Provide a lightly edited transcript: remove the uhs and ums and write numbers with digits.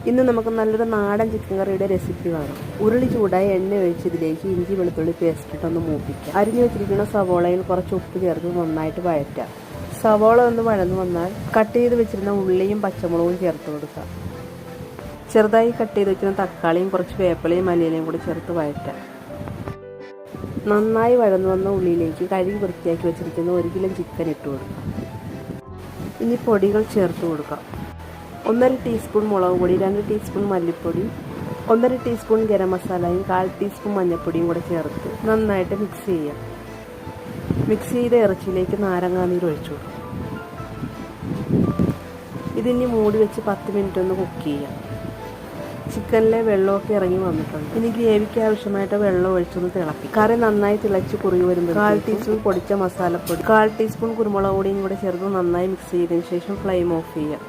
ഇന്ന് നമുക്ക് നല്ലൊരു നാടൻ ചിക്കൻ കറിയുടെ റെസിപ്പി കാണാം. ഉരുളി ചൂടായി എണ്ണ ഒഴിച്ച് ഇതിലേക്ക് ഇഞ്ചി വെളുത്തുള്ളി പേസ്റ്റ് ഇട്ടൊന്ന് മൂപ്പിക്കാം. അരിഞ്ഞു വെച്ചിരിക്കുന്ന സവോളയിൽ കുറച്ച് ഉപ്പ് ചേർത്ത് നന്നായിട്ട് വഴറ്റാം. സവോള ഒന്ന് വഴന്നു വന്നാൽ കട്ട് ചെയ്ത് വെച്ചിരുന്ന ഉള്ളിയും പച്ചമുളകും ചേർത്ത് കൊടുക്കാം. ചെറുതായി കട്ട് ചെയ്ത് വെച്ചിരുന്ന തക്കാളിയും കുറച്ച് വേപ്പിലയും മല്ലിയിലയും കൂടി ചേർത്ത് വഴറ്റാം. നന്നായി വഴന്നു വന്ന ഉള്ളിയിലേക്ക് കഴുകി വൃത്തിയാക്കി വെച്ചിരിക്കുന്ന 1 കിലോ ചിക്കൻ ഇട്ട് കൊടുക്കാം. ഇനി പൊടികൾ ചേർത്ത് കൊടുക്കാം. 1.5 ടീസ്പൂൺ മുളക് പൊടി, 2 ടീസ്പൂൺ മല്ലിപ്പൊടി, 1.5 ടീസ്പൂൺ ഗരം മസാലയും 1/4 ടീസ്പൂൺ മഞ്ഞൾപ്പൊടിയും കൂടെ ചേർത്ത് നന്നായിട്ട് മിക്സ് ചെയ്യാം. മിക്സ് ചെയ്ത ഇറച്ചിയിലേക്ക് നാരങ്ങാനീര് ഒഴിച്ചു കൊടുക്കും. ഇതിനി മൂടി വെച്ച് 10 മിനിറ്റ് ഒന്ന് കുക്ക് ചെയ്യാം. ചിക്കനിലെ വെള്ളമൊക്കെ ഇറങ്ങി വന്നിട്ടുണ്ട്. ഇനി ഗ്രേവിക്ക് ആവശ്യമായിട്ട് വെള്ളം ഒഴിച്ചൊന്ന് തിളപ്പിക്കും. കറി നന്നായി തിളച്ച് കുറുകി വരുമ്പോൾ 1/4 ടീസ്പൂൺ പൊടിച്ച മസാലപ്പൊടി, 1/4 ടീസ്പൂൺ കുരുമുളക് പൊടിയും കൂടെ ചേർത്ത് നന്നായി മിക്സ് ചെയ്തതിന് ശേഷം ഫ്ലെയിം ഓഫ് ചെയ്യാം.